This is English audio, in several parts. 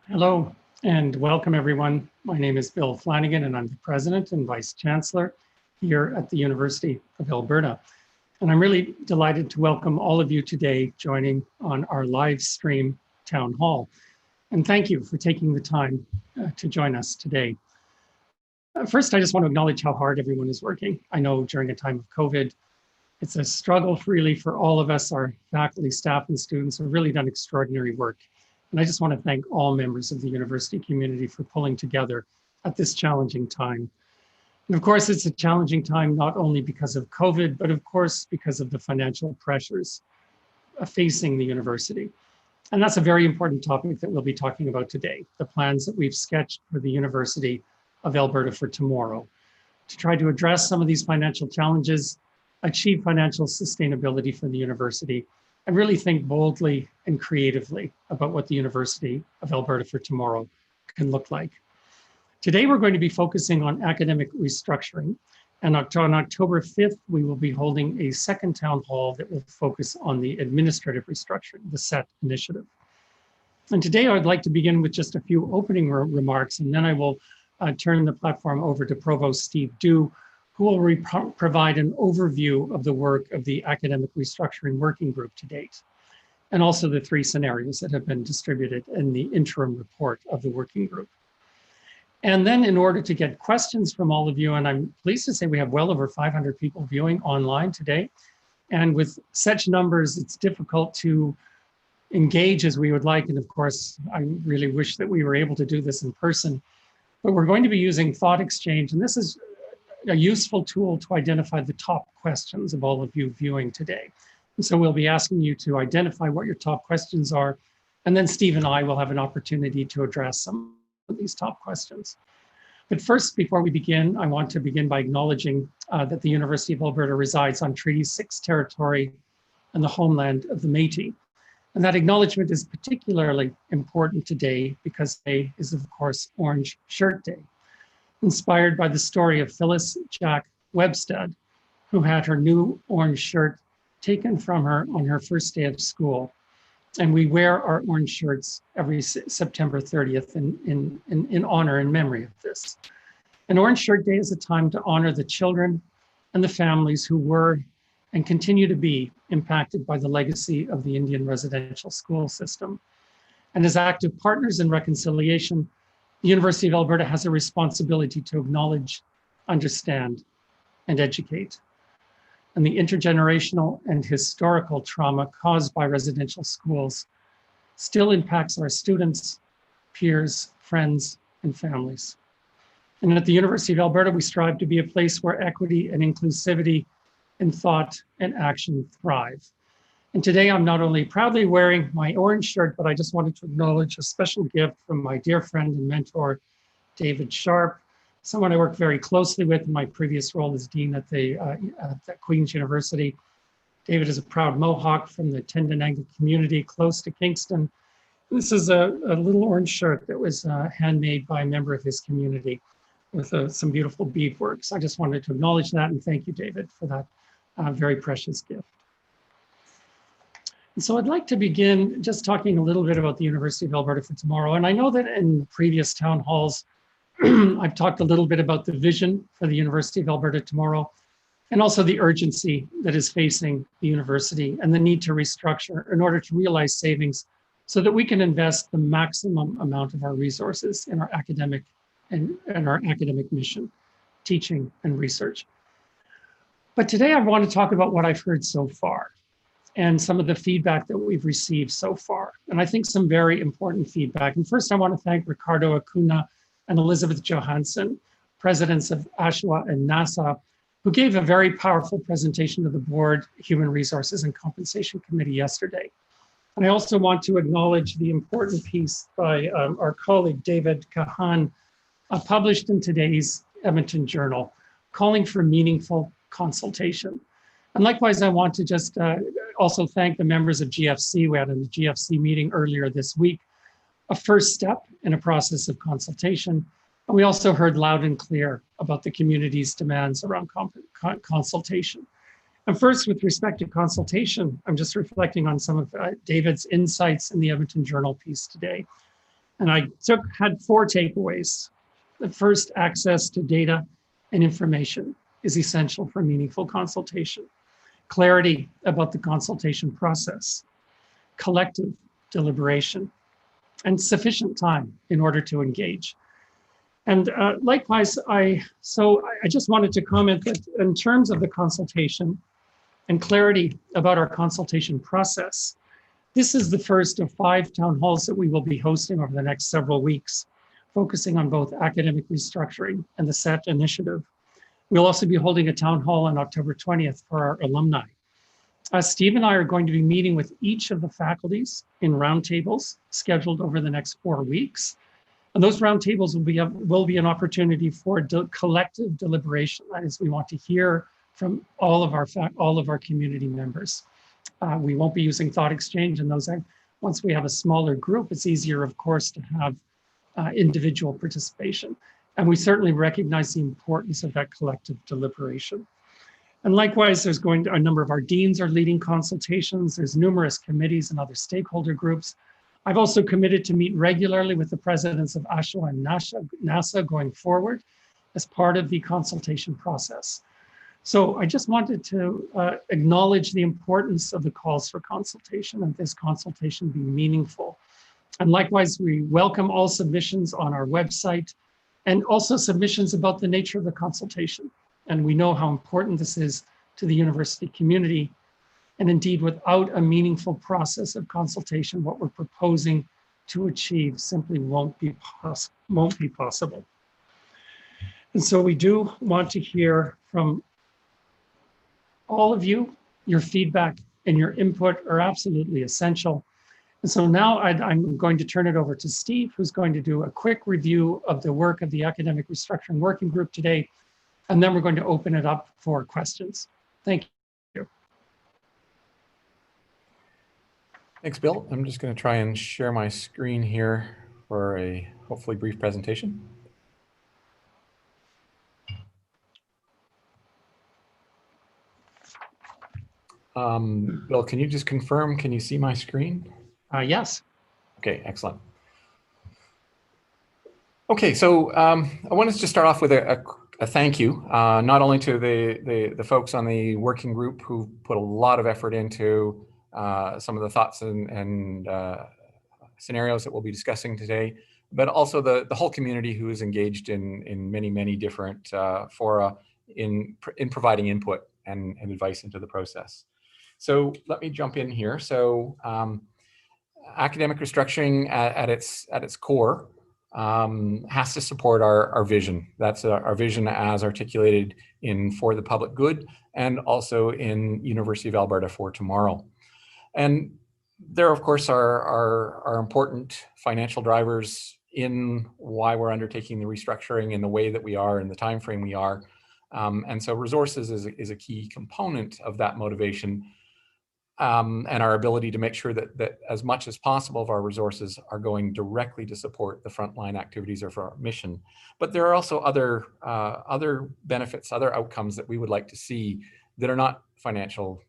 Hello and welcome everyone. My name is Bill Flanagan and I'm the President and Vice Chancellor here at the University of Alberta. And I'm really delighted to welcome all of you today joining on our live stream town hall. And thank you for taking the time to join us today. First, I just want to acknowledge how hard everyone is working. I know during a time of COVID, it's a struggle really for all of us. Our faculty, staff, and students have really done extraordinary work. And I just want to thank all members of the university community for pulling together at this challenging time. And of course, it's a challenging time not only because of COVID, but of course, because of the financial pressures facing the university. And that's a very important topic that we'll be talking about today, the plans that we've sketched for the University of Alberta for tomorrow, to try to address some of these financial challenges, achieve financial sustainability for the university, and really think boldly and creatively about what the University of Alberta for tomorrow can look like. Today, we're going to be focusing on academic restructuring. And on October 5th, we will be holding a second town hall that will focus on the administrative restructuring, the SET initiative. And today, I'd like to begin with just a few opening remarks, and then I will turn the platform over to Provost Steve Dew, who will provide an overview of the work of the Academic Restructuring Working Group to date, and also the three scenarios that have been distributed in the interim report of the working group. And then in order to get questions from all of you, and I'm pleased to say we have well over 500 people viewing online today, and with such numbers, it's difficult to engage as we would like. And of course, I really wish that we were able to do this in person, but we're going to be using Thought Exchange, and this is a useful tool to identify the top questions of all of you viewing today. And so we'll be asking you to identify what your top questions are, and then Steve and I will have an opportunity to address some of these top questions. But first, before we begin, I want to begin by acknowledging that the University of Alberta resides on Treaty 6 territory and the homeland of the Métis. And that acknowledgement is particularly important today because today is, of course, Orange Shirt Day, inspired by the story of Phyllis Jack Webstead, who had her new orange shirt taken from her on her first day of school. And we wear our orange shirts every September 30th in honor and memory of this. And Orange Shirt Day is a time to honor the children and the families who were and continue to be impacted by the legacy of the Indian residential school system. And as active partners in reconciliation, the University of Alberta has a responsibility to acknowledge, understand, and educate. And the intergenerational and historical trauma caused by residential schools still impacts our students, peers, friends, and families. And at the University of Alberta, we strive to be a place where equity and inclusivity in thought and action thrive. And today I'm not only proudly wearing my orange shirt, but I just wanted to acknowledge a special gift from my dear friend and mentor, David Sharp, someone I worked very closely with in my previous role as dean at the Queen's University. David is a proud Mohawk from the Tyendinaga community close to Kingston. This is a little orange shirt that was handmade by a member of his community with some beautiful beadwork. So I just wanted to acknowledge that and thank you, David, for that very precious gift. And so I'd like to begin just talking a little bit about the University of Alberta for tomorrow. And I know that in previous town halls, I've talked a little bit about the vision for the University of Alberta tomorrow, and also the urgency that is facing the university and the need to restructure in order to realize savings so that we can invest the maximum amount of our resources in our academic and our academic mission, teaching and research. But today I want to talk about what I've heard so far and some of the feedback that we've received so far. And I think some very important feedback. And first I want to thank Ricardo Acuna and Elizabeth Johansson, presidents of ASHWA and NASA, who gave a very powerful presentation to the board, Human Resources and Compensation Committee yesterday. And I also want to acknowledge the important piece by our colleague, David Kahan, published in today's Edmonton Journal, calling for meaningful consultation. And likewise, I want to just also thank the members of GFC. We had a GFC meeting earlier this week, a first step in a process of consultation. And we also heard loud and clear about the community's demands around consultation. And first, with respect to consultation, I'm just reflecting on some of David's insights in the Edmonton Journal piece today. And I had 4 takeaways. The first, access to data and information is essential for meaningful consultation. Clarity about the consultation process, collective deliberation, and sufficient time in order to engage. And likewise, I just wanted to comment that in terms of the consultation and clarity about our consultation process, this is the first of 5 town halls that we will be hosting over the next several weeks, focusing on both academic restructuring and the SET initiative. We'll also be holding a town hall on October 20th for our alumni. Steve and I are going to be meeting with each of the faculties in roundtables scheduled over the next 4 weeks. And those roundtables will be an opportunity for collective deliberation. That is, we want to hear from all of our community members. We won't be using thought exchange in those. Once we have a smaller group, it's easier, of course, to have individual participation. And we certainly recognize the importance of that collective deliberation. And likewise, there's a number of our deans are leading consultations. There's numerous committees and other stakeholder groups. I've also committed to meet regularly with the presidents of ASHO and NASA going forward as part of the consultation process. So I just wanted to acknowledge the importance of the calls for consultation and this consultation be meaningful. And likewise, we welcome all submissions on our website and also submissions about the nature of the consultation. And we know how important this is to the university community. And indeed, without a meaningful process of consultation, what we're proposing to achieve simply won't be possible. And so we do want to hear from all of you. Your feedback and your input are absolutely essential. And so now I'm going to turn it over to Steve, who's going to do a quick review of the work of the Academic Restructuring Working Group today. And then we're going to open it up for questions. Thank you. Thanks, Bill. I'm just going to try and share my screen here for a hopefully brief presentation. Bill, can you just confirm, can you see my screen? Yes. Okay, excellent. Okay, so I wanted to start off with a thank you, not only to the folks on the working group who put a lot of effort into some of the thoughts and scenarios that we'll be discussing today, but also the whole community who is engaged in many different fora in providing input and advice into the process. So let me jump in here. So academic restructuring at its core has to support our vision. That's our vision as articulated in For the Public Good and also in University of Alberta for Tomorrow. And there, of course, are important financial drivers in why we're undertaking the restructuring in the way that we are in the time frame we are. And so resources is a key component of that motivation. And our ability to make sure that as much as possible of our resources are going directly to support the frontline activities of our mission. But there are also other benefits, other outcomes that we would like to see that are not financial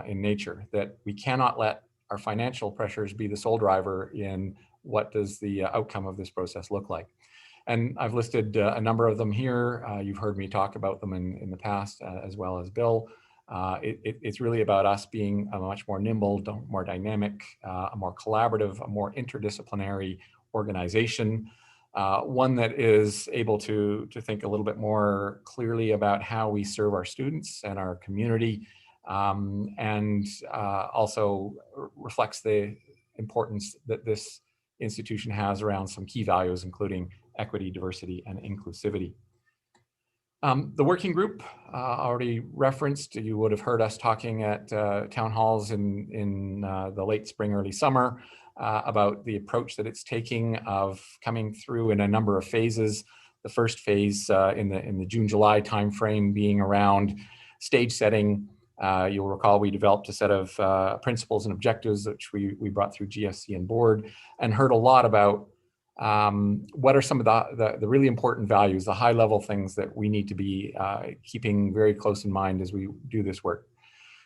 in nature, that we cannot let our financial pressures be the sole driver in what does the outcome of this process look like. And I've listed a number of them here. You've heard me talk about them in the past, as well as Bill. It's really about us being a much more nimble, more dynamic, a more collaborative, a more interdisciplinary organization, one that is able to think a little bit more clearly about how we serve our students and our community, and also reflects the importance that this institution has around some key values, including equity, diversity, and inclusivity. The working group already referenced, you would have heard us talking at town halls in the late spring, early summer about the approach that it's taking of coming through in a number of phases. The first phase in the June-July timeframe being around stage setting. You'll recall we developed a set of principles and objectives which we brought through GSC and board and heard a lot about what are some of the really important values, the high level things that we need to be keeping very close in mind as we do this work.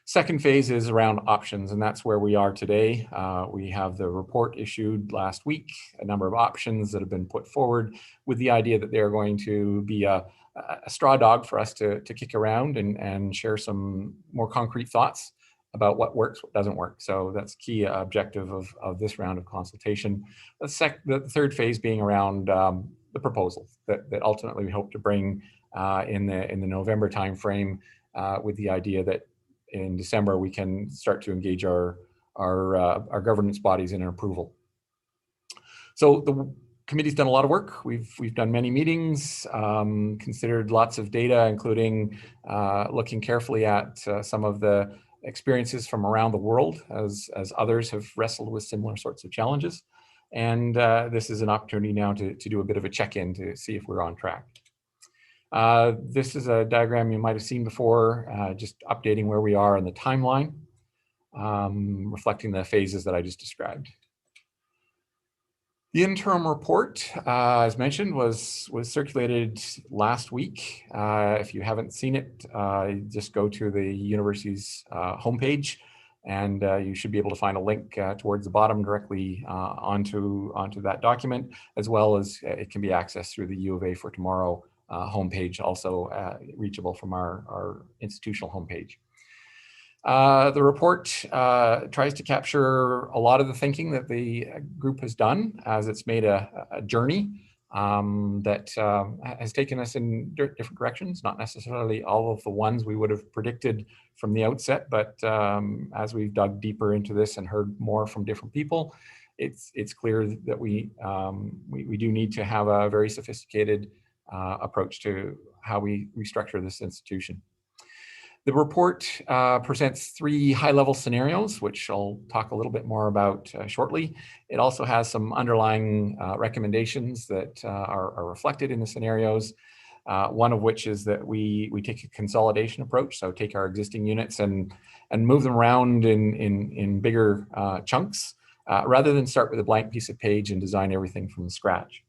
Second phase is around options, and that's where we are today. We have the report issued last week, a number of options that have been put forward with the idea that they're going to be a straw dog for us to kick around and share some more concrete thoughts about what works, what doesn't work. So that's key objective of this round of consultation. The third phase being around the proposal that ultimately we hope to bring in the November timeframe, with the idea that in December we can start to engage our governance bodies in an approval. So the committee's done a lot of work. We've done many meetings, considered lots of data, including looking carefully at some of the experiences from around the world as others have wrestled with similar sorts of challenges. And this is an opportunity now to do a bit of a check-in to see if we're on track. This is a diagram you might have seen before, just updating where we are in the timeline, reflecting the phases that I just described. The interim report, as mentioned, was circulated last week. If you haven't seen it, just go to the university's homepage, and you should be able to find a link towards the bottom directly onto that document, as well as it can be accessed through the U of A for Tomorrow homepage, also reachable from our institutional homepage. The report tries to capture a lot of the thinking that the group has done, as it's made a journey that has taken us in different directions, not necessarily all of the ones we would have predicted from the outset, but as we've dug deeper into this and heard more from different people, it's clear that we do need to have a very sophisticated approach to how we restructure this institution. The report presents 3 high-level scenarios, which I'll talk a little bit more about shortly. It also has some underlying recommendations that are reflected in the scenarios, one of which is that we take a consolidation approach, so take our existing units and move them around in bigger chunks, rather than start with a blank piece of page and design everything from scratch.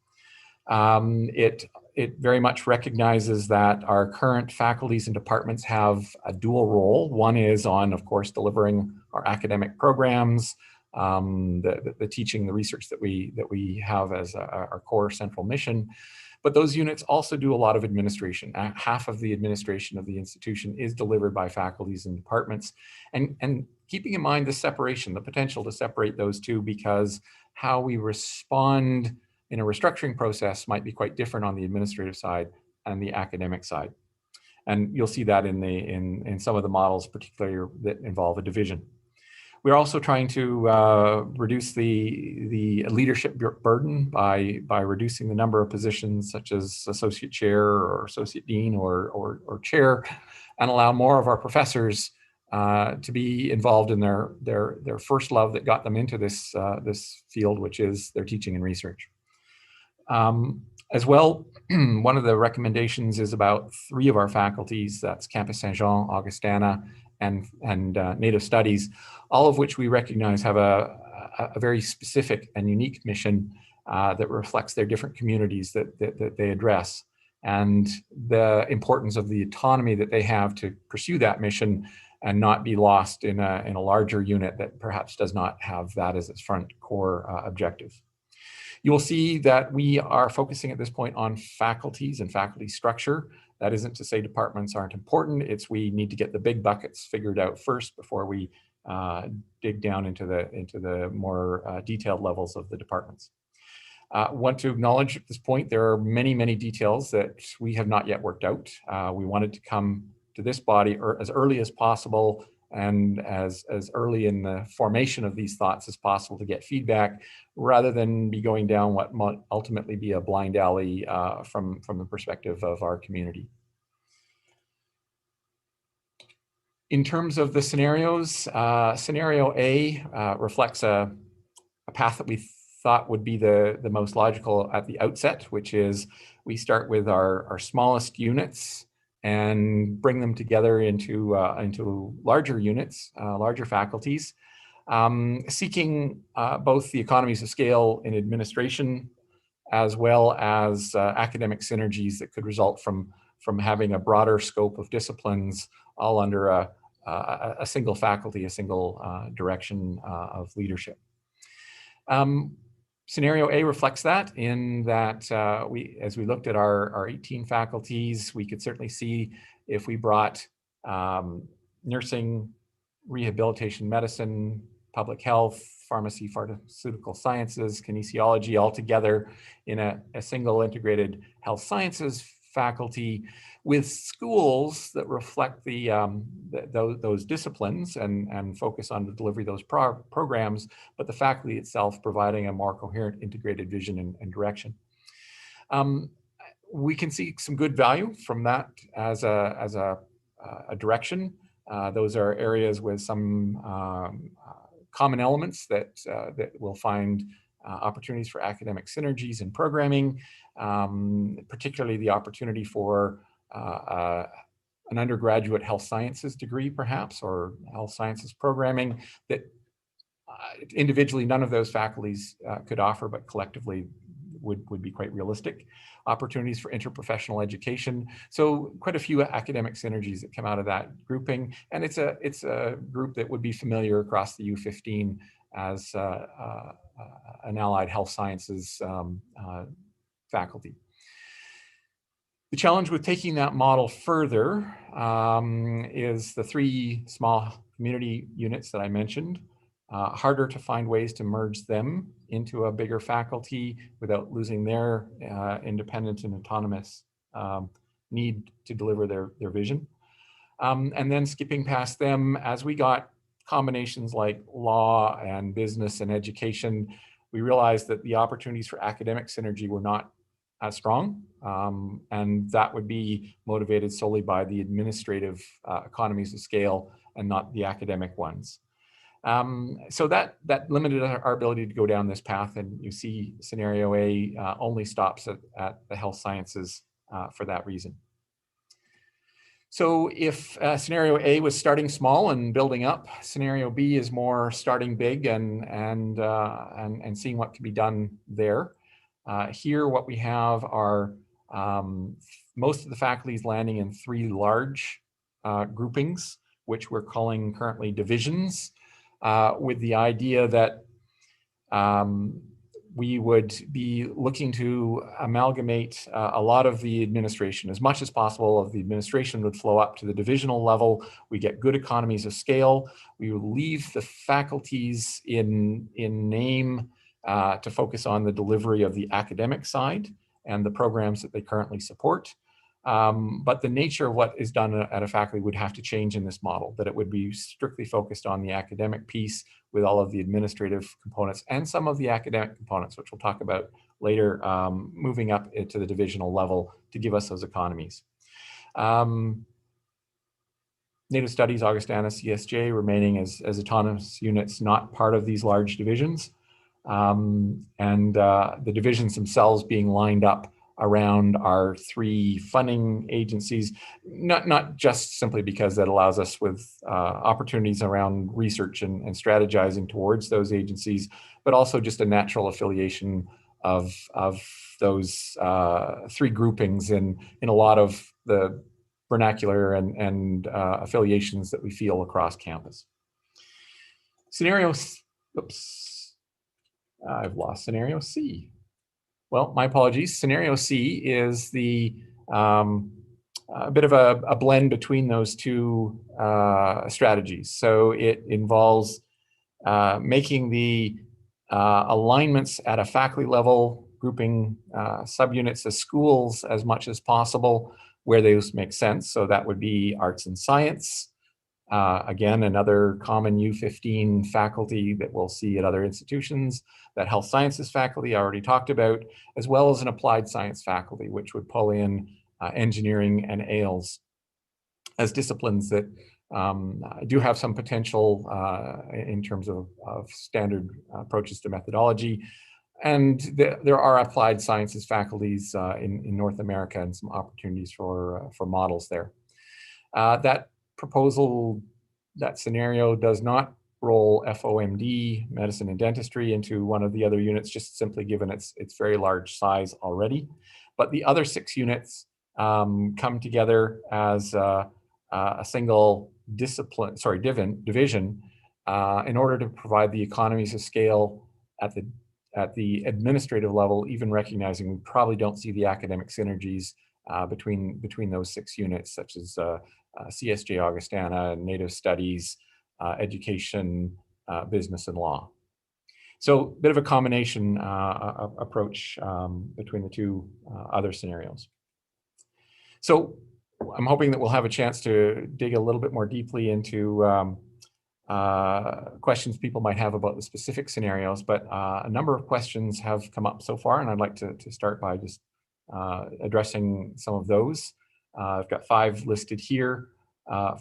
It very much recognizes that our current faculties and departments have a dual role. One is on, of course, delivering our academic programs, the teaching, the research that we have as our core central mission. But those units also do a lot of administration. Half of the administration of the institution is delivered by faculties and departments. And keeping in mind the separation, the potential to separate those two, because how we respond in a restructuring process might be quite different on the administrative side and the academic side. And you'll see that in some of the models, particularly that involve a division. We're also trying to reduce the leadership burden by reducing the number of positions such as associate chair or associate dean or chair, and allow more of our professors to be involved in their first love that got them into this field, which is their teaching and research. As well, one of the recommendations is about 3 of our faculties, that's Campus Saint-Jean, Augustana, and Native Studies, all of which we recognize have a very specific and unique mission that reflects their different communities that they address, and the importance of the autonomy that they have to pursue that mission and not be lost in a larger unit that perhaps does not have that as its front core objective. You will see that we are focusing at this point on faculties and faculty structure. That isn't to say departments aren't important. It's we need to get the big buckets figured out first before we dig down into the more detailed levels of the departments. Want to acknowledge at this point there are many details that we have not yet worked out. We wanted to come to this body as early as possible and as early in the formation of these thoughts as possible to get feedback, rather than be going down what might ultimately be a blind alley from the perspective of our community. In terms of the scenarios, scenario A reflects a path that we thought would be the most logical at the outset, which is we start with our smallest units and bring them together into larger units, larger faculties, seeking both the economies of scale in administration, as well as academic synergies that could result from having a broader scope of disciplines all under a a single faculty, a single direction of leadership. Scenario A reflects that in that as we looked at our 18 faculties, we could certainly see if we brought nursing, rehabilitation medicine, public health, pharmacy, pharmaceutical sciences, kinesiology all together in a single integrated health sciences faculty with schools that reflect those disciplines and focus on the delivery of those programs, but the faculty itself providing a more coherent integrated vision and direction. We can see some good value from that as a direction. Those are areas with some common elements that will find opportunities for academic synergies and programming, particularly the opportunity for an undergraduate health sciences degree, perhaps, or health sciences programming that individually none of those faculties could offer, but collectively would be quite realistic. Opportunities for interprofessional education. So quite a few academic synergies that come out of that grouping. And it's a group that would be familiar across the U15 as an allied health sciences faculty. The challenge with taking that model further is the 3 small community units that I mentioned. Harder to find ways to merge them into a bigger faculty without losing their independent and autonomous need to deliver their vision. And then skipping past them, as we got combinations like law and business and education, we realized that the opportunities for academic synergy were not as strong, and that would be motivated solely by the administrative economies of scale and not the academic ones. So that limited our ability to go down this path, and you see scenario A only stops at the health sciences for that reason. So if scenario A was starting small and building up, scenario B is more starting big and seeing what can be done there. Here, what we have are most of the faculties landing in 3 large groupings, which we're calling currently divisions. With the idea that we would be looking to amalgamate a lot of the administration. As much as possible of the administration would flow up to the divisional level. We get good economies of scale. We would leave the faculties in name to focus on the delivery of the academic side and the programs that they currently support. But the nature of what is done at a faculty would have to change in this model, that it would be strictly focused on the academic piece with all of the administrative components and some of the academic components, which we'll talk about later, moving up to the divisional level to give us those economies. Native Studies, Augustana, CSJ remaining as autonomous units, not part of these large divisions. The divisions themselves being lined up around our 3 funding agencies, not just simply because that allows us with opportunities around research and strategizing towards those agencies, but also just a natural affiliation of those 3 groupings in a lot of the vernacular and affiliations that we feel across campus. I've lost scenario C. Well, my apologies. Scenario C is a bit of a blend between those 2 strategies. So it involves making the alignments at a faculty level, grouping subunits as schools as much as possible where those make sense. So that would be arts and science. Again, another common U15 faculty that we'll see at other institutions. That health sciences faculty I already talked about, as well as an applied science faculty, which would pull in engineering and AILS as disciplines that do have some potential in terms of standard approaches to methodology. And there are applied sciences faculties in North America and some opportunities for models there. That proposal, that scenario does not roll FOMD, medicine and dentistry, into one of the other units, just simply given its very large size already. But the other 6 units come together as a single division in order to provide the economies of scale at the administrative level, even recognizing we probably don't see the academic synergies between those 6 units, such as CSJ Augustana, Native Studies, Education, Business and Law. So a bit of a combination approach between the 2 other scenarios. So I'm hoping that we'll have a chance to dig a little bit more deeply into questions people might have about the specific scenarios, but a number of questions have come up so far, and I'd like to start by just addressing some of those. I've got 5 listed here.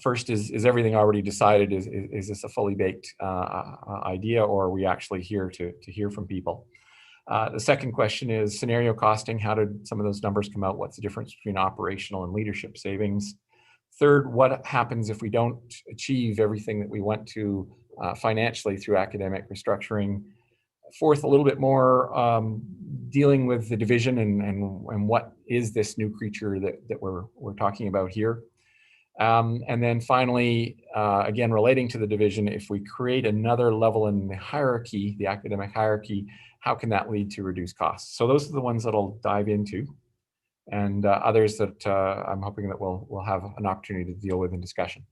First, is everything already decided? Is this a fully baked idea, or are we actually here to hear from people? The second question is scenario costing. How did some of those numbers come out? What's the difference between operational and leadership savings? Third, what happens if we don't achieve everything that we want to financially through academic restructuring? Fourth, a little bit more dealing with the division and what is this new creature that we're talking about here. And then finally, again, relating to the division, if we create another level in the hierarchy, the academic hierarchy, how can that lead to reduced costs? So those are the ones that I'll dive into, and others that I'm hoping that we'll have an opportunity to deal with in discussion.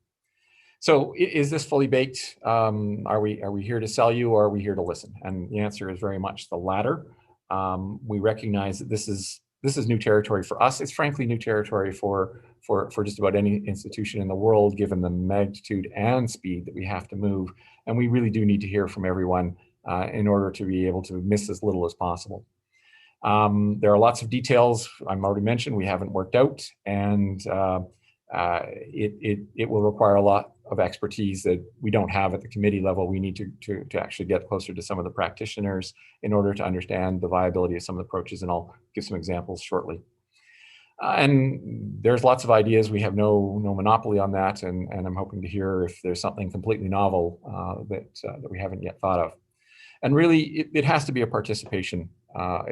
So is this fully baked? Are we here to sell you, or are we here to listen? And the answer is very much the latter. We recognize that this is new territory for us. It's frankly new territory for just about any institution in the world, given the magnitude and speed that we have to move. And we really do need to hear from everyone in order to be able to miss as little as possible. There are lots of details I've already mentioned we haven't worked out, and it will require a lot of expertise that we don't have at the committee level. We need to actually get closer to some of the practitioners in order to understand the viability of some of the approaches, and I'll give some examples shortly. And there's lots of ideas. We have no monopoly on that, and I'm hoping to hear if there's something completely novel that we haven't yet thought of. And really, it has to be a participation.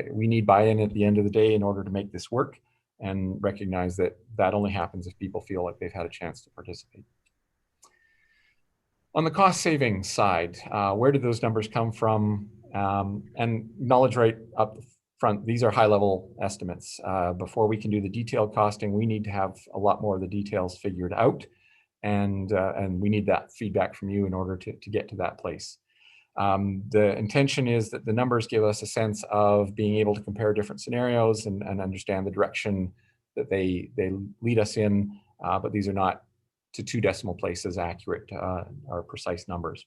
We need buy-in at the end of the day in order to make this work, and recognize that that only happens if people feel like they've had a chance to participate. On the cost savings side, where did those numbers come from? And acknowledge right up front, these are high-level estimates. Before we can do the detailed costing, we need to have a lot more of the details figured out, and we need that feedback from you in order to get to that place. The intention is that the numbers give us a sense of being able to compare different scenarios and understand the direction that they lead us in, but these are not to 2 decimal places accurate or precise numbers.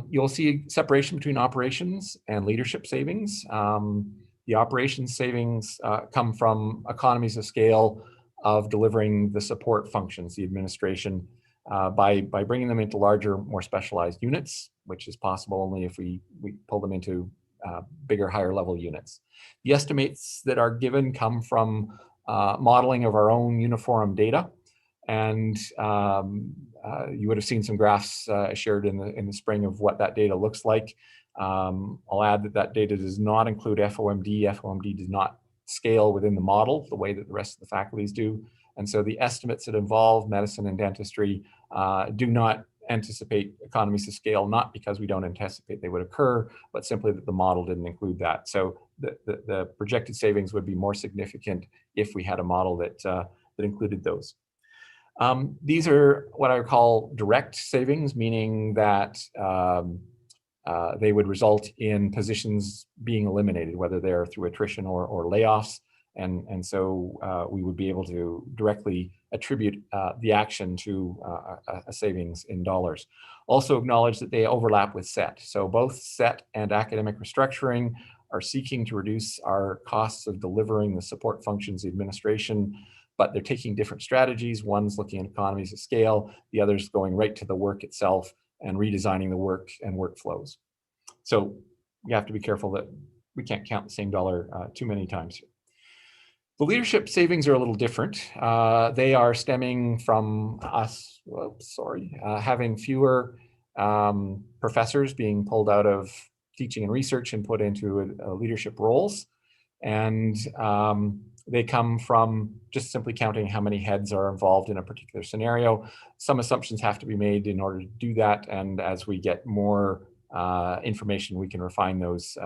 You'll see separation between operations and leadership savings. The operations savings come from economies of scale of delivering the support functions, the administration, by bringing them into larger, more specialized units, which is possible only if we pull them into bigger, higher level units. The estimates that are given come from modeling of our own uniform data. And you would have seen some graphs shared in the spring of what that data looks like. I'll add that data does not include FOMD. FOMD does not scale within the model the way that the rest of the faculties do. And so the estimates that involve medicine and dentistry do not anticipate economies of scale, not because we don't anticipate they would occur, but simply that the model didn't include that. So the projected savings would be more significant if we had a model that included those. These are what I would call direct savings, meaning that they would result in positions being eliminated, whether they're through attrition or layoffs. And so we would be able to directly attribute the action to a savings in dollars. Also acknowledge that they overlap with SET. So both SET and academic restructuring are seeking to reduce our costs of delivering the support functions, the administration, but they're taking different strategies. One's looking at economies of scale, the other's going right to the work itself and redesigning the work and workflows. So you have to be careful that we can't count the same dollar too many times. The leadership savings are a little different. They are stemming from us, having fewer professors being pulled out of teaching and research and put into leadership roles. And they come from just simply counting how many heads are involved in a particular scenario. Some assumptions have to be made in order to do that. And as we get more information, we can refine those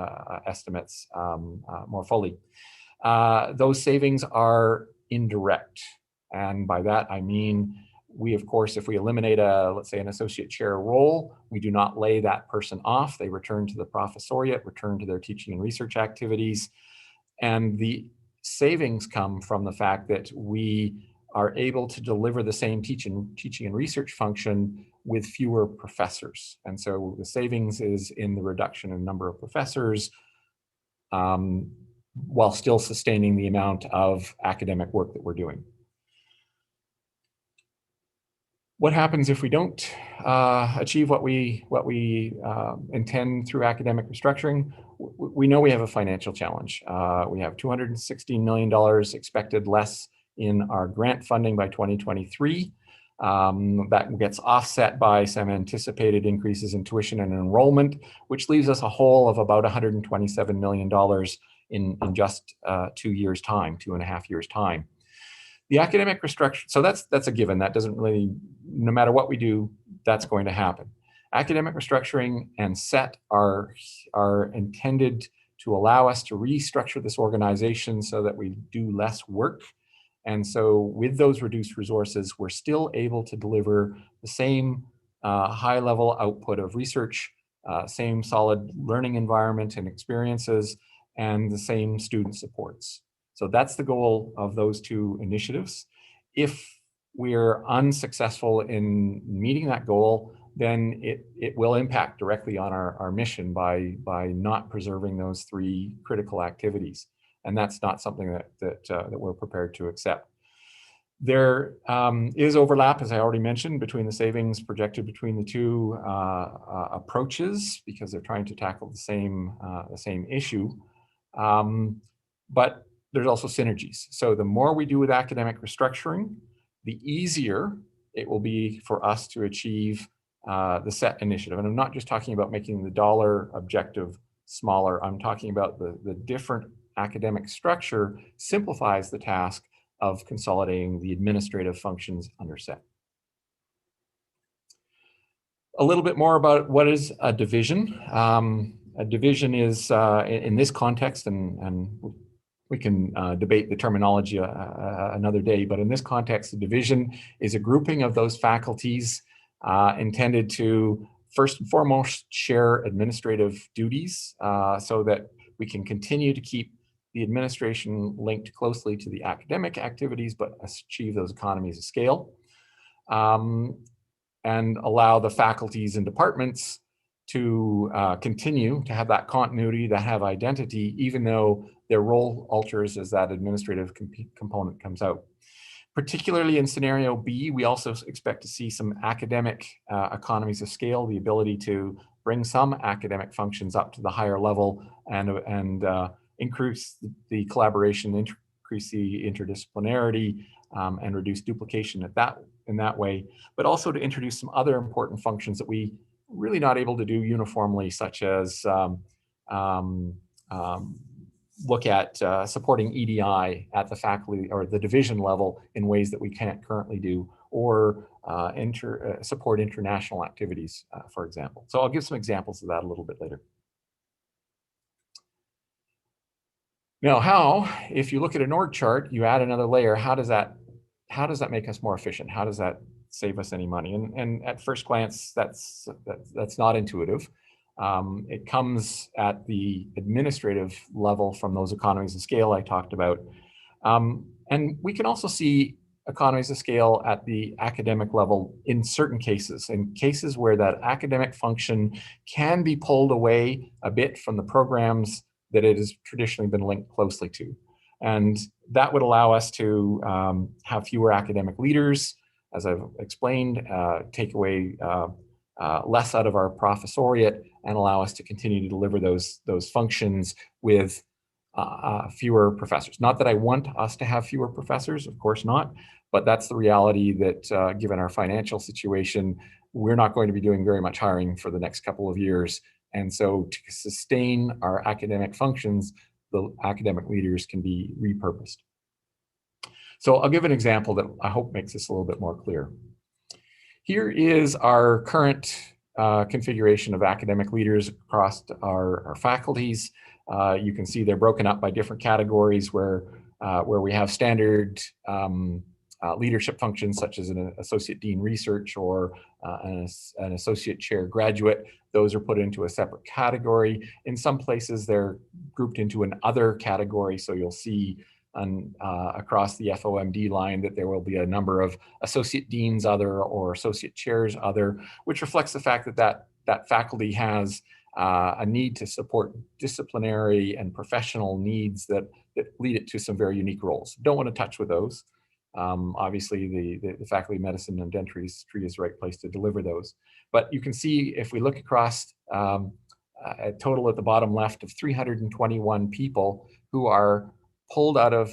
estimates more fully. Those savings are indirect. And by that, I mean, we, of course, if we eliminate let's say an associate chair role, we do not lay that person off. They return to the professoriate, return to their teaching and research activities. And the savings come from the fact that we are able to deliver the same teaching and research function with fewer professors. And so the savings is in the reduction in number of professors, while still sustaining the amount of academic work that we're doing. What happens if we don't achieve what we intend through academic restructuring? We know we have a financial challenge. We have $216 million expected less in our grant funding by 2023. That gets offset by some anticipated increases in tuition and enrollment, which leaves us a hole of about $127 million in just 2 years' time, 2.5 years' time. The academic restructuring, so that's a given. That doesn't really, no matter what we do, that's going to happen. Academic restructuring and SET are intended to allow us to restructure this organization so that we do less work. And so with those reduced resources, we're still able to deliver the same high-level output of research, same solid learning environment and experiences, and the same student supports. So that's the goal of those two initiatives. If we're unsuccessful in meeting that goal, then it will impact directly on our mission by not preserving those three critical activities. And that's not something that we're prepared to accept. There is overlap, as I already mentioned, between the savings projected between the two approaches, because they're trying to tackle the same issue. But there's also synergies. So the more we do with academic restructuring, the easier it will be for us to achieve the SET initiative. And I'm not just talking about making the dollar objective smaller. I'm talking about the different academic structure simplifies the task of consolidating the administrative functions under SET. A little bit more about what is a division. A division is, in this context, and we can debate the terminology another day, but in this context, a division is a grouping of those faculties intended to, first and foremost, share administrative duties so that we can continue to keep the administration linked closely to the academic activities, but achieve those economies of scale, and allow the faculties and departments to continue to have that continuity, to have identity, even though their role alters as that administrative component comes out. Particularly in scenario B, we also expect to see some academic economies of scale, the ability to bring some academic functions up to the higher level and increase the collaboration, increase the interdisciplinarity, and reduce duplication in that way, but also to introduce some other important functions that we really not able to do uniformly, such as look at supporting EDI at the faculty or the division level in ways that we can't currently do, or support international activities, for example. So I'll give some examples of that a little bit later. Now, if you look at an org chart, you add another layer, how does that make us more efficient? How does that save us any money? And at first glance, that's not intuitive. It comes at the administrative level from those economies of scale I talked about. And we can also see economies of scale at the academic level in certain cases, where that academic function can be pulled away a bit from the programs that it has traditionally been linked closely to. And that would allow us to have fewer academic leaders, as I've explained, take away less out of our professoriate, and allow us to continue to deliver those functions with fewer professors. Not that I want us to have fewer professors, of course not, but that's the reality that given our financial situation, we're not going to be doing very much hiring for the next couple of years. And so to sustain our academic functions, the academic leaders can be repurposed. So I'll give an example that I hope makes this a little bit more clear. Here is our current configuration of academic leaders across our faculties. You can see they're broken up by different categories where we have standard leadership functions such as an associate dean research or an associate chair graduate. Those are put into a separate category. In some places they're grouped into an other category, so you'll see across the FOMD line that there will be a number of associate deans other or associate chairs other, which reflects the fact that that faculty has a need to support disciplinary and professional needs that lead it to some very unique roles. Don't want to touch with those. Obviously, the Faculty of Medicine and Dentistry is the right place to deliver those. But you can see if we look across a total at the bottom left of 321 people who are pulled out of,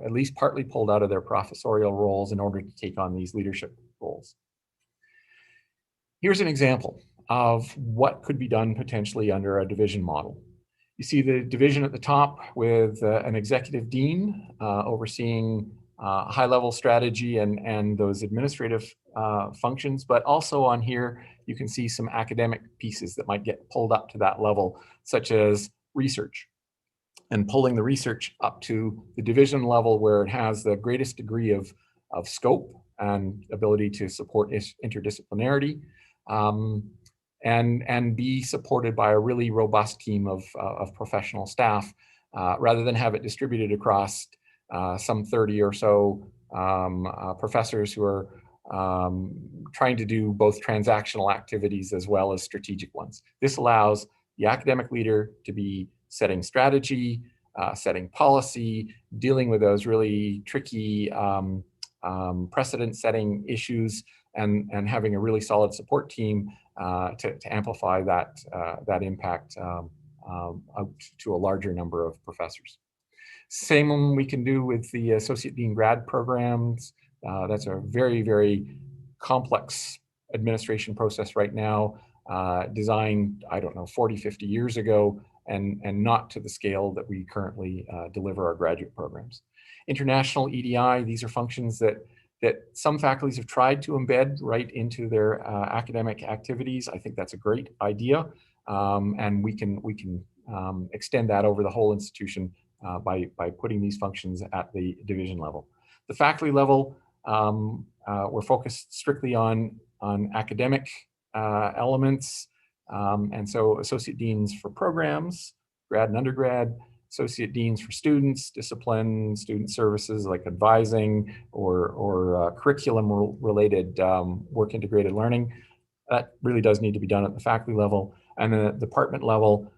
at least partly pulled out of their professorial roles in order to take on these leadership roles. Here's an example of what could be done potentially under a division model. You see the division at the top with an executive dean overseeing high-level strategy and those administrative functions, but also on here you can see some academic pieces that might get pulled up to that level, such as research, and pulling the research up to the division level where it has the greatest degree of scope and ability to support interdisciplinarity, and be supported by a really robust team of professional staff, rather than have it distributed across some 30 or so professors who are trying to do both transactional activities as well as strategic ones. This allows the academic leader to be setting strategy, setting policy, dealing with those really tricky precedent-setting issues, and having a really solid support team to amplify that impact out to a larger number of professors. Same we can do with the Associate Dean grad programs. That's a very, very complex administration process right now, designed, I don't know, 40, 50 years ago, and not to the scale that we currently deliver our graduate programs. International EDI, these are functions that some faculties have tried to embed right into their academic activities. I think that's a great idea, and we can extend that over the whole institution by putting these functions at the division level. The faculty level, we're focused strictly on academic elements, and so associate deans for programs, grad and undergrad, associate deans for students, discipline, student services like advising or curriculum related work integrated learning. That really does need to be done at the faculty level. And then at the department level,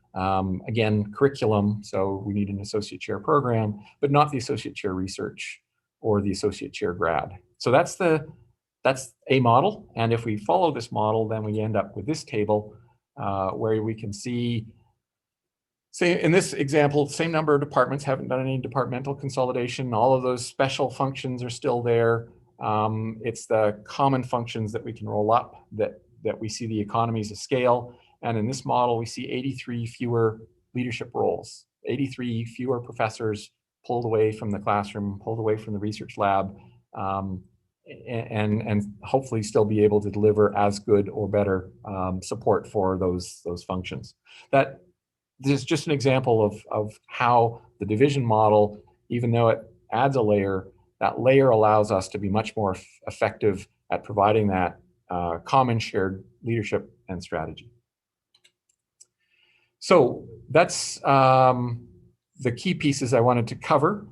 again, curriculum, so we need an associate chair program, but not the associate chair research or the associate chair grad. So that's a model. And if we follow this model, then we end up with this table where we can see, say in this example, same number of departments, haven't done any departmental consolidation. All of those special functions are still there. It's the common functions that we can roll up that we see the economies of scale. And in this model, we see 83 fewer leadership roles, 83 fewer professors pulled away from the classroom, pulled away from the research lab, and hopefully still be able to deliver as good or better support for those functions. This is just an example of how the division model, even though it adds a layer, that layer allows us to be much more effective at providing that common shared leadership and strategy. So that's the key pieces I wanted to cover.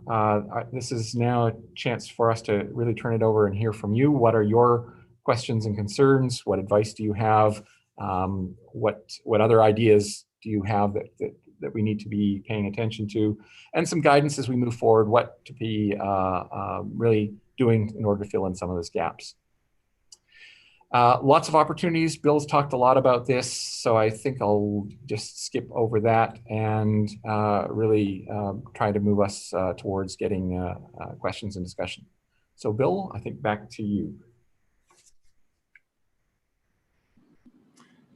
This is now a chance for us to really turn it over and hear from you. What are your questions and concerns? What advice do you have? What other ideas do you have that we need to be paying attention to? And some guidance as we move forward, what to be really doing in order to fill in some of those gaps. Lots of opportunities. Bill's talked a lot about this, so I think I'll just skip over that and really try to move us towards getting questions and discussion. So Bill, I think back to you.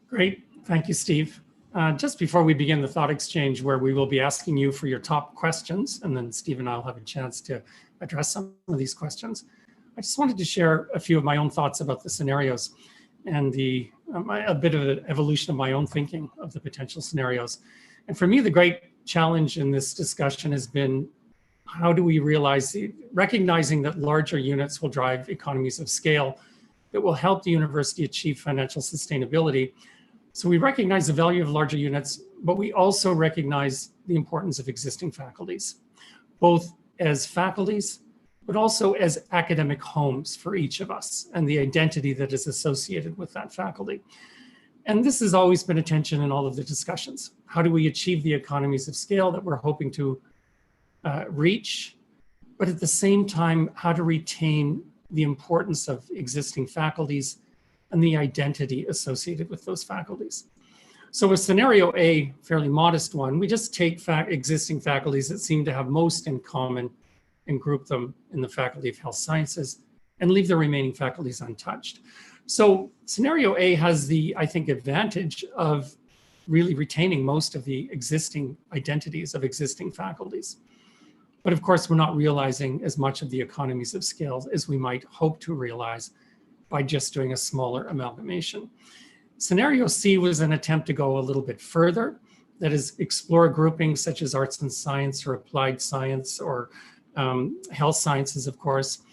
Great, thank you, Steve. Just before we begin the thought exchange, where we will be asking you for your top questions, and then Steve and I will have a chance to address some of these questions, I just wanted to share a few of my own thoughts about the scenarios and a bit of an evolution of my own thinking of the potential scenarios. And for me, the great challenge in this discussion has been, how do we recognizing that larger units will drive economies of scale that will help the university achieve financial sustainability. So we recognize the value of larger units, but we also recognize the importance of existing faculties, both as faculties, but also as academic homes for each of us and the identity that is associated with that faculty. And this has always been a tension in all of the discussions. How do we achieve the economies of scale that we're hoping to reach, but at the same time, how to retain the importance of existing faculties and the identity associated with those faculties. So with scenario A, fairly modest one, we just take existing faculties that seem to have most in common and group them in the Faculty of Health Sciences and leave the remaining faculties untouched. So scenario A has the, I think, advantage of really retaining most of the existing identities of existing faculties. But of course, we're not realizing as much of the economies of scale as we might hope to realize by just doing a smaller amalgamation. Scenario C was an attempt to go a little bit further, that is, explore groupings such as arts and science or applied science or health sciences, of course,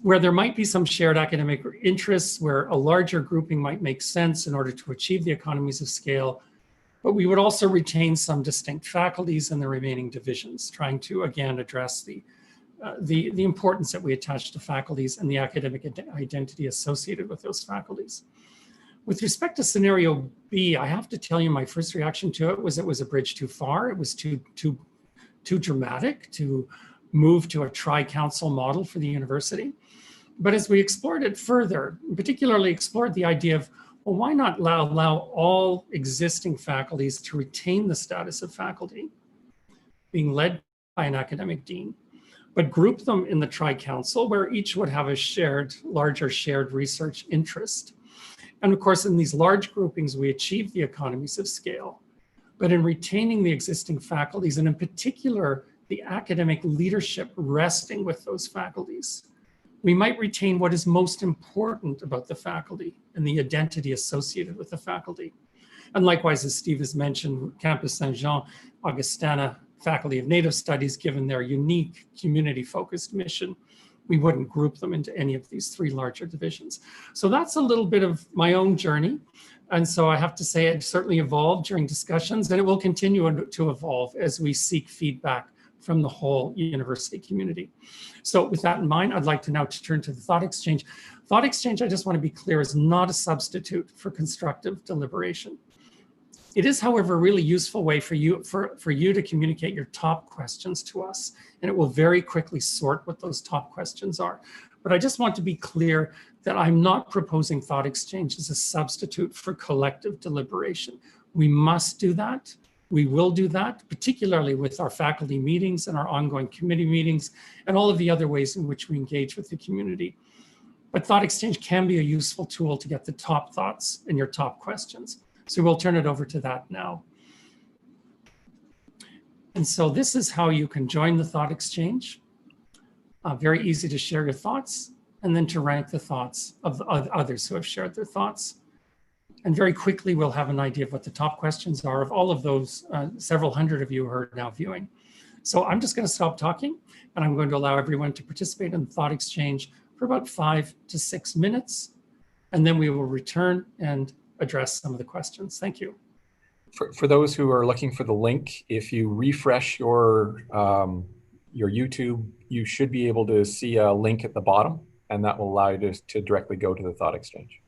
where there might be some shared academic interests, where a larger grouping might make sense in order to achieve the economies of scale. But we would also retain some distinct faculties in the remaining divisions, trying to, again, address the importance that we attach to faculties and the academic identity associated with those faculties. With respect to scenario B, I have to tell you my first reaction to it was a bridge too far. It was too dramatic to move to a tri-council model for the university. But as we explored it further, particularly explored the idea of, well, why not allow all existing faculties to retain the status of faculty, being led by an academic dean, but group them in the tri-council where each would have a larger shared research interest. And of course, in these large groupings, we achieve the economies of scale. But in retaining the existing faculties, and in particular, the academic leadership resting with those faculties, we might retain what is most important about the faculty and the identity associated with the faculty. And likewise, as Steve has mentioned, Campus Saint-Jean, Augustana, Faculty of Native Studies, given their unique community-focused mission, we wouldn't group them into any of these three larger divisions. So that's a little bit of my own journey. And so I have to say it certainly evolved during discussions, and it will continue to evolve as we seek feedback from the whole university community. So with that in mind, I'd like to now turn to the thought exchange. Thought exchange, I just want to be clear, is not a substitute for constructive deliberation. It is, however, a really useful way for you to communicate your top questions to us, and it will very quickly sort what those top questions are. But I just want to be clear that I'm not proposing thought exchange as a substitute for collective deliberation. We must do that. We will do that, particularly with our faculty meetings and our ongoing committee meetings and all of the other ways in which we engage with the community. But thought exchange can be a useful tool to get the top thoughts and your top questions. So we'll turn it over to that now. And so this is how you can join the thought exchange. Very easy to share your thoughts and then to rank the thoughts of others who have shared their thoughts. And very quickly, we'll have an idea of what the top questions are of all of those several hundred of you who are now viewing. So I'm just going to stop talking, and I'm going to allow everyone to participate in the thought exchange for about 5 to 6 minutes, and then we will return and address some of the questions. Thank you. For those who are looking for the link, if you refresh your YouTube, you should be able to see a link at the bottom, and that will allow you to directly go to the thought exchange.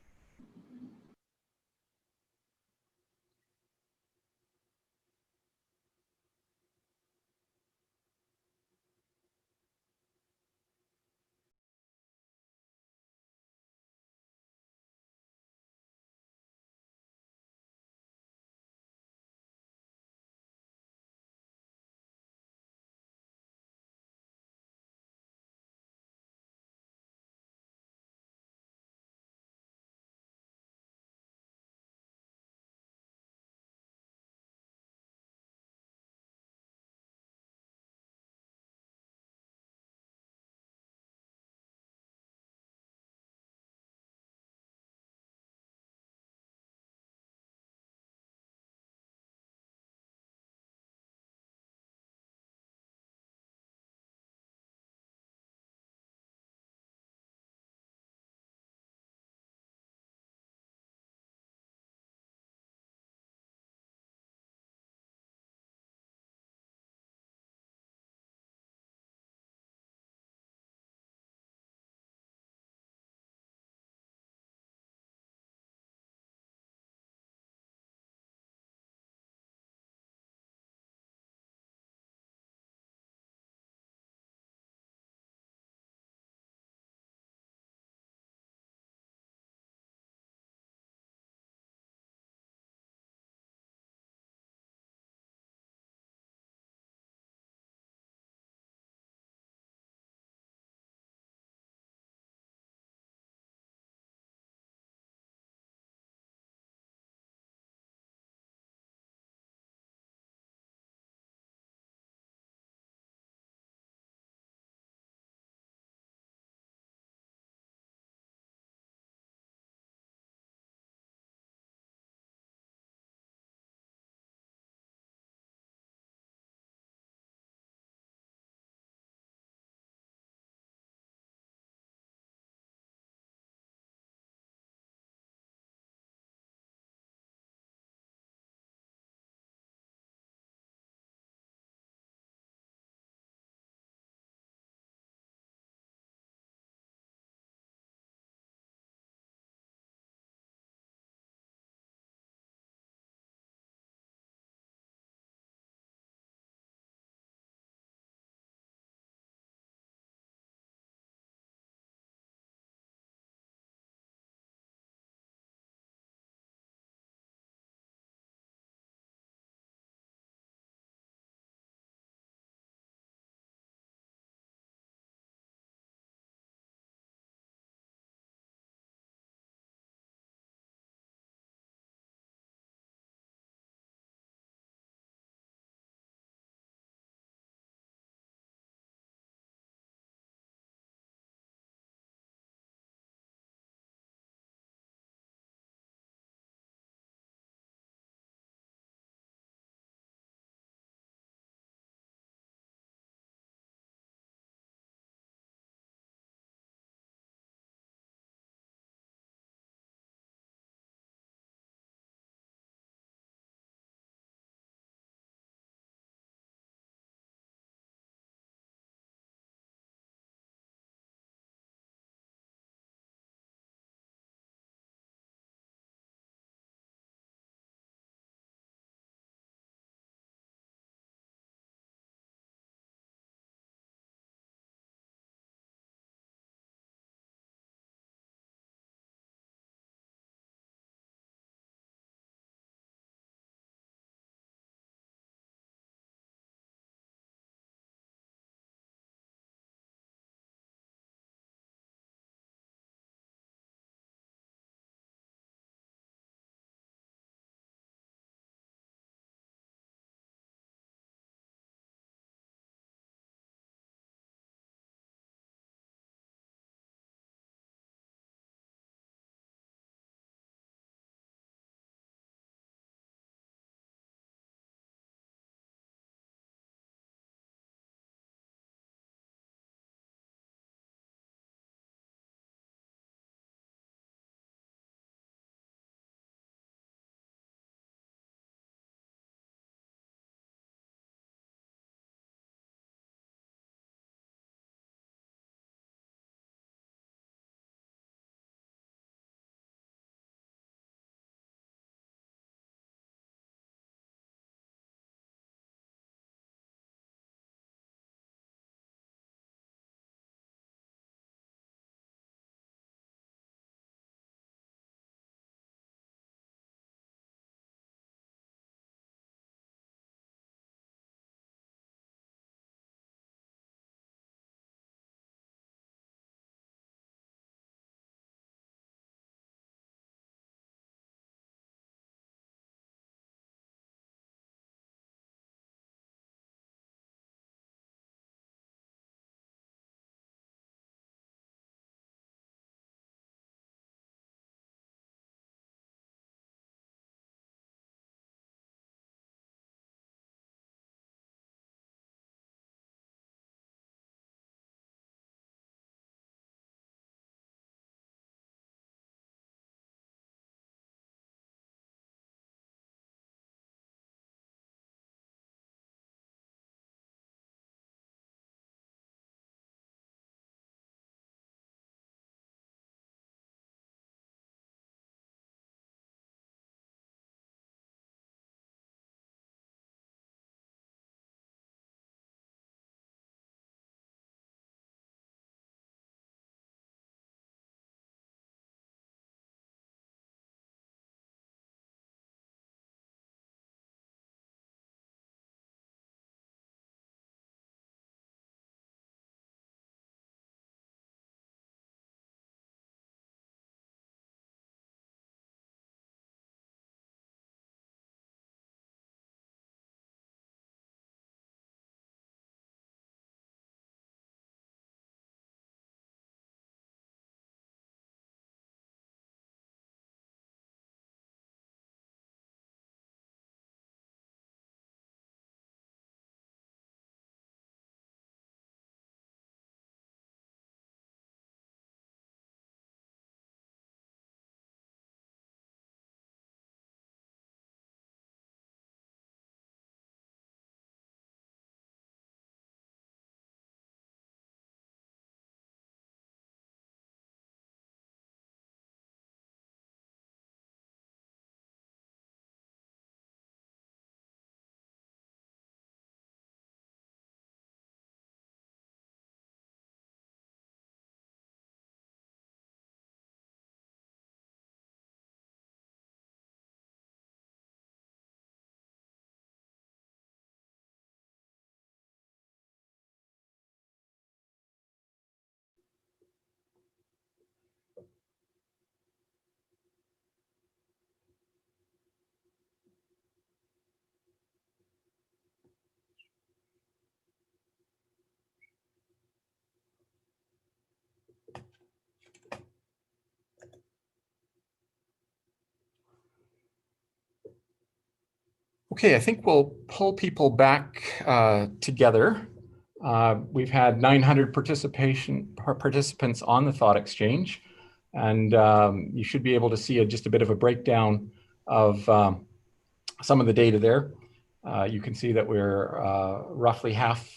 Okay, I think we'll pull people back together. We've had 900 participants on the Thought Exchange, and you should be able to see just a bit of a breakdown of some of the data there. You can see that we're roughly half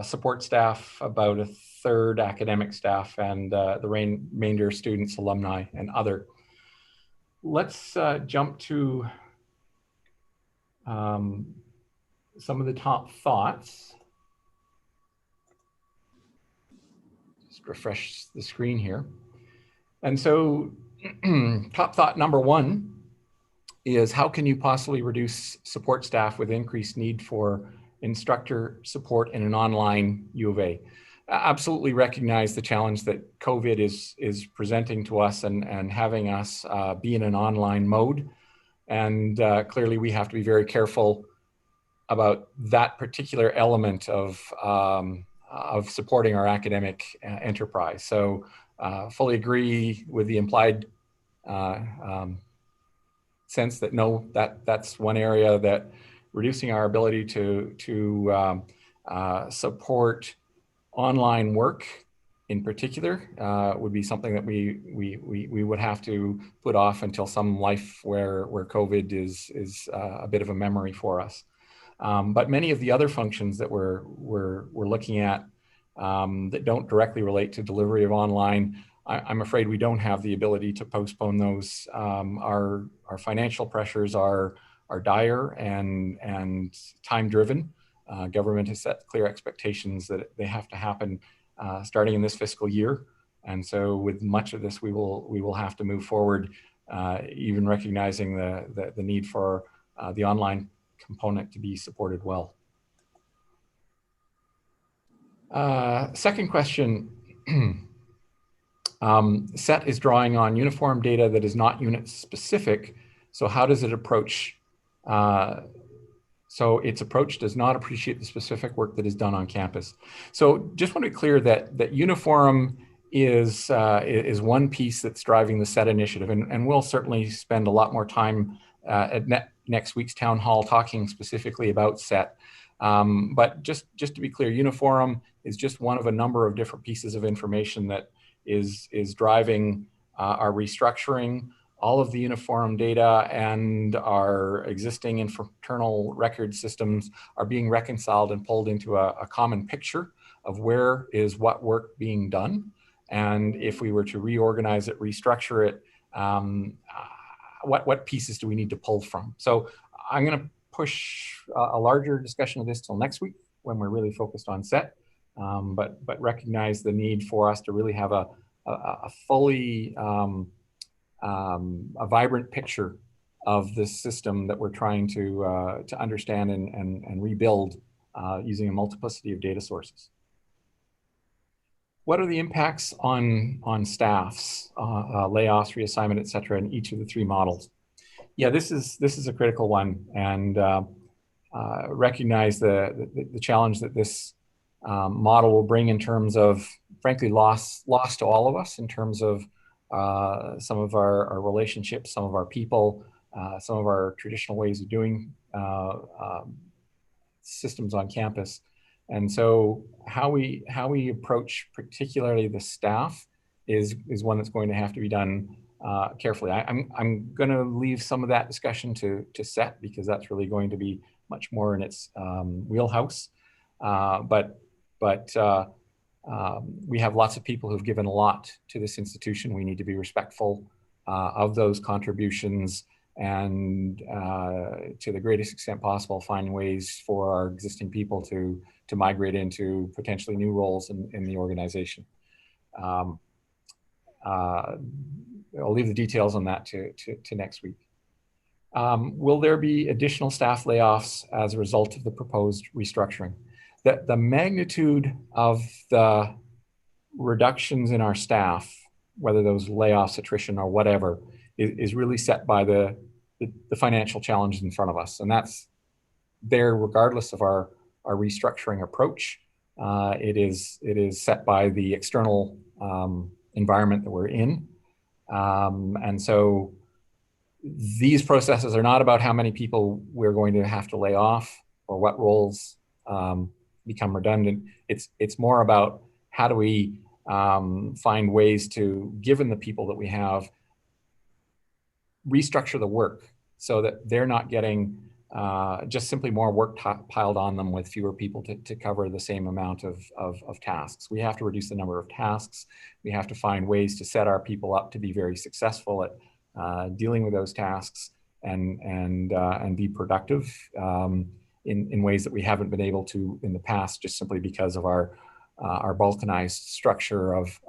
support staff, about a third academic staff, and the remainder students, alumni, and other. Let's jump to some of the top thoughts. Just refresh the screen here. And so top thought number one is, how can you possibly reduce support staff with increased need for instructor support in an online U of A? Absolutely recognize the challenge that COVID is presenting to us and having us be in an online mode. And clearly we have to be very careful about that particular element of supporting our academic enterprise. So fully agree with the implied sense that no, that's one area that reducing our ability to support online work in particular would be something that we would have to put off until some life where COVID is a bit of a memory for us. But many of the other functions that we're looking at that don't directly relate to delivery of online, I'm afraid we don't have the ability to postpone those. Our financial pressures are dire and time driven. Government has set clear expectations that they have to happen starting in this fiscal year. And so with much of this, we will have to move forward, even recognizing the need for the online component to be supported well. Second question, SET is drawing on uniform data that is not unit specific. So how does it approach? So its approach does not appreciate the specific work that is done on campus. So just want to be clear that uniform is one piece that's driving the SET initiative, and we'll certainly spend a lot more time at next week's town hall talking specifically about SET. But just to be clear, uniform is just one of a number of different pieces of information that is driving our restructuring. All of the uniform data and our existing internal record systems are being reconciled and pulled into a common picture of where is what work being done. And if we were to reorganize it, restructure it, what pieces do we need to pull from? So I'm going to push a larger discussion of this till next week when we're really focused on SET, but recognize the need for us to really have a fully a vibrant picture of this system that we're trying to understand and rebuild using a multiplicity of data sources. What are the impacts on staffs, layoffs, reassignment, et cetera, in each of the three models? Yeah, this is a critical one, and recognize the challenge that this model will bring in terms of, frankly, loss to all of us in terms of some of our relationships, some of our people, some of our traditional ways of doing systems on campus. And so how we approach particularly the staff is one that's going to have to be done carefully. I'm going to leave some of that discussion to SET, because that's really going to be much more in its wheelhouse. But we have lots of people who've given a lot to this institution. We need to be respectful of those contributions, and to the greatest extent possible, find ways for our existing people to migrate into potentially new roles in the organization. I'll leave the details on that to next week. Will there be additional staff layoffs as a result of the proposed restructuring? The magnitude of the reductions in our staff, whether those layoffs, attrition, or whatever, is really set by the financial challenges in front of us. And that's there regardless of our restructuring approach. It is set by the external environment that we're in. And so these processes are not about how many people we're going to have to lay off or what roles become redundant. It's more about how do we find ways to, given the people that we have, restructure the work so that they're not getting just simply more work piled on them with fewer people to cover the same amount of tasks. We have to reduce the number of tasks. We have to find ways to set our people up to be very successful at dealing with those tasks and be productive in ways that we haven't been able to in the past, just simply because of our balkanized structure of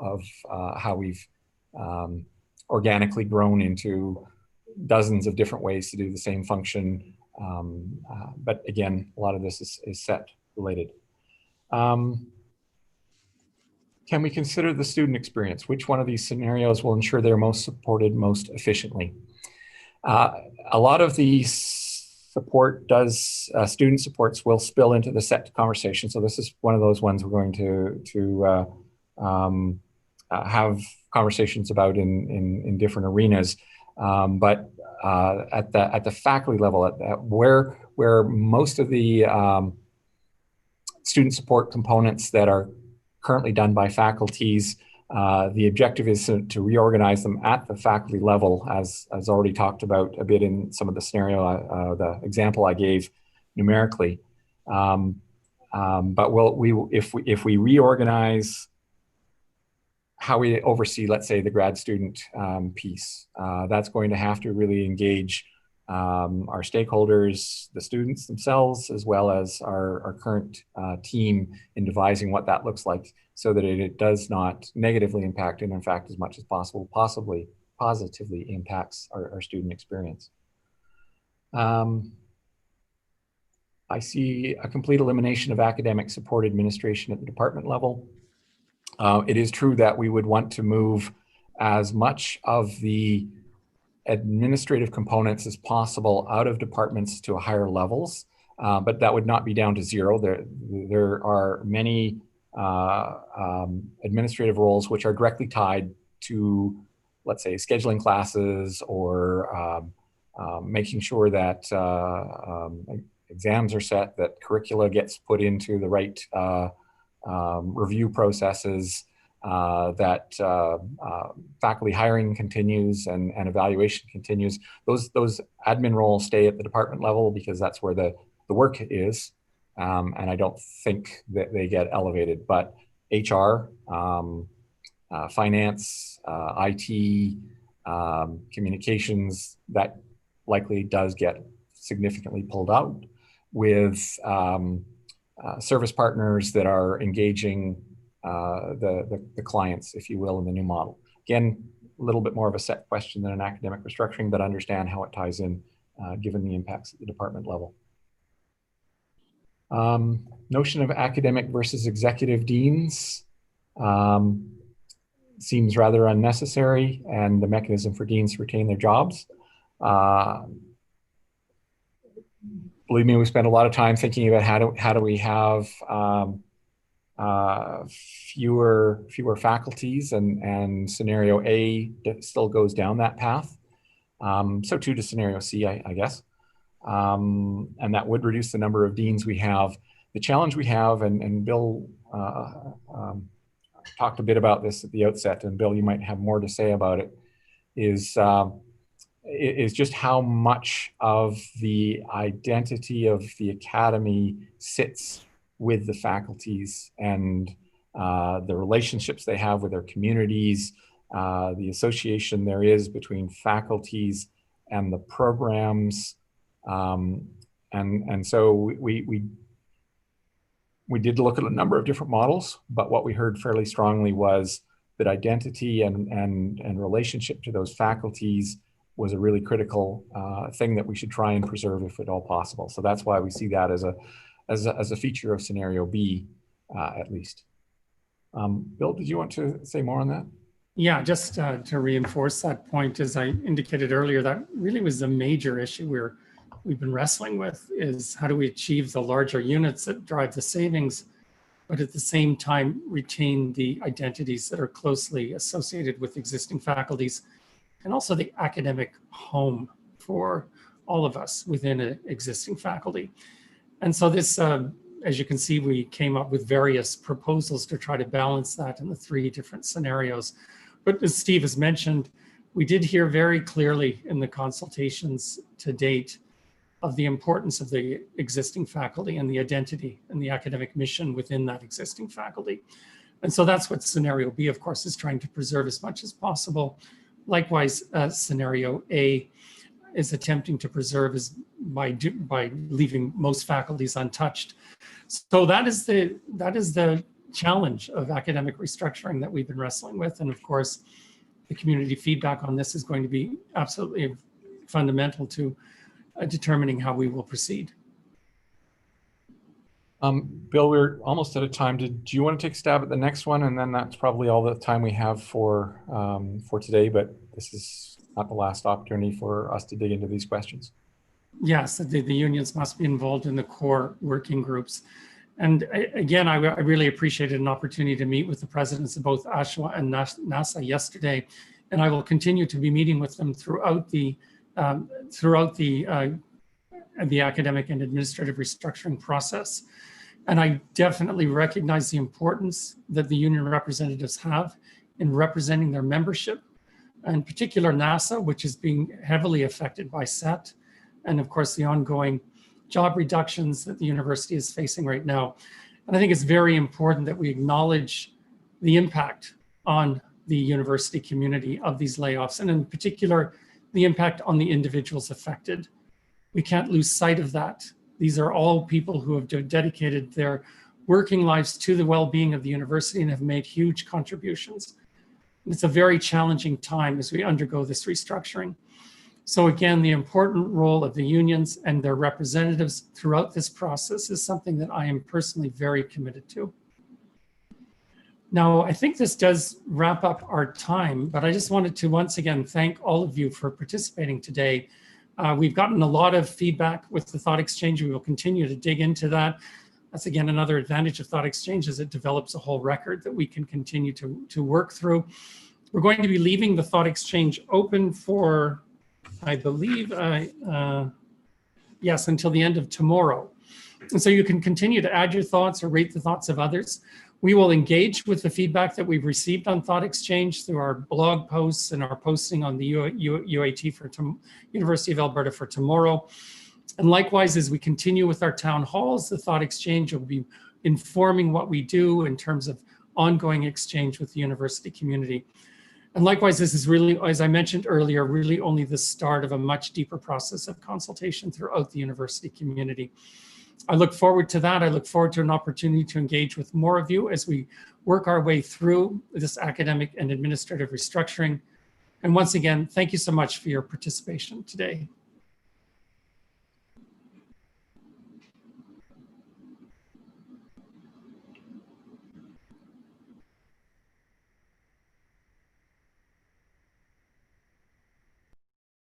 how we've organically grown into dozens of different ways to do the same function. But again, a lot of this is set related. Can we consider the student experience? Which one of these scenarios will ensure they're most supported most efficiently? A lot of the support does, student supports will spill into the set conversation. So this is one of those ones we're going to have conversations about in different arenas. But at the faculty level, where most of the student support components that are currently done by faculties, the objective is to reorganize them at the faculty level, as already talked about a bit in some of the scenario, the example I gave numerically. But if we reorganize how we oversee, let's say, the grad student piece, that's going to have to really engage our stakeholders, the students themselves, as well as our current team in devising what that looks like, so that it does not negatively impact, and in fact, as much as possible, possibly positively impacts our student experience. I see a complete elimination of academic support administration at the department level. It is true that we would want to move as much of the administrative components as possible out of departments to higher levels, but that would not be down to zero. There are many administrative roles which are directly tied to, let's say, scheduling classes or making sure that exams are set, that curricula gets put into the right review processes, that faculty hiring continues and evaluation continues. Those admin roles stay at the department level because that's where the work is, and I don't think that they get elevated. But HR, finance, IT, communications, that likely does get significantly pulled out, with service partners that are engaging the clients, if you will, in the new model. Again, a little bit more of a set question than an academic restructuring, but understand how it ties in given the impacts at the department level. Notion of academic versus executive deans seems rather unnecessary, and the mechanism for deans to retain their jobs. Believe me, we spend a lot of time thinking about how do we have fewer faculties, and scenario A still goes down that path. So too does scenario C, I guess. And that would reduce the number of deans we have. The challenge we have, and Bill talked a bit about this at the outset, and Bill, you might have more to say about it, is just how much of the identity of the academy sits with the faculties and the relationships they have with their communities, the association there is between faculties and the programs. And so we did look at a number of different models, but what we heard fairly strongly was that identity and relationship to those faculties was a really critical thing that we should try and preserve if at all possible. So that's why we see that as a feature of scenario B, at least. Bill, did you want to say more on that? Yeah, just to reinforce that point, as I indicated earlier, that really was the major issue we've been wrestling with, is how do we achieve the larger units that drive the savings, but at the same time retain the identities that are closely associated with existing faculties, and also the academic home for all of us within an existing faculty. And so this, as you can see, we came up with various proposals to try to balance that in the 3 different scenarios. But as Steve has mentioned, we did hear very clearly in the consultations to date of the importance of the existing faculty and the identity and the academic mission within that existing faculty. And so that's what scenario B, of course, is trying to preserve as much as possible. Likewise, scenario A is attempting to preserve by leaving most faculties untouched. So that is the challenge of academic restructuring that we've been wrestling with. And of course, the community feedback on this is going to be absolutely fundamental to determining how we will proceed. Bill, we're almost out of time. Do you want to take a stab at the next one? And then that's probably all the time we have for today, but this is not the last opportunity for us to dig into these questions. Yes, the unions must be involved in the core working groups. And again, I really appreciated an opportunity to meet with the presidents of both ASHWA and NASA yesterday, and I will continue to be meeting with them throughout the academic and administrative restructuring process. And I definitely recognize the importance that the union representatives have in representing their membership, in particular NASA, which is being heavily affected by SET, and of course the ongoing job reductions that the university is facing right now. And I think it's very important that we acknowledge the impact on the university community of these layoffs, and in particular, the impact on the individuals affected. We can't lose sight of that. These are all people who have dedicated their working lives to the well-being of the university and have made huge contributions. It's a very challenging time as we undergo this restructuring. So again, the important role of the unions and their representatives throughout this process is something that I am personally very committed to. Now, I think this does wrap up our time, but I just wanted to once again thank all of you for participating today. We've gotten a lot of feedback with the Thought Exchange. We will continue to dig into that. That's again another advantage of Thought Exchange, is it develops a whole record that we can continue to work through. We're going to be leaving the Thought Exchange open for, I believe, yes, until the end of tomorrow. And so you can continue to add your thoughts or rate the thoughts of others. We will engage with the feedback that we've received on Thought Exchange through our blog posts and our posting on the UAT for University of Alberta for tomorrow. And likewise, as we continue with our town halls, the Thought Exchange will be informing what we do in terms of ongoing exchange with the university community. And likewise, this is really, as I mentioned earlier, really only the start of a much deeper process of consultation throughout the university community. I look forward to that. I look forward to an opportunity to engage with more of you as we work our way through this academic and administrative restructuring. And once again, thank you so much for your participation today.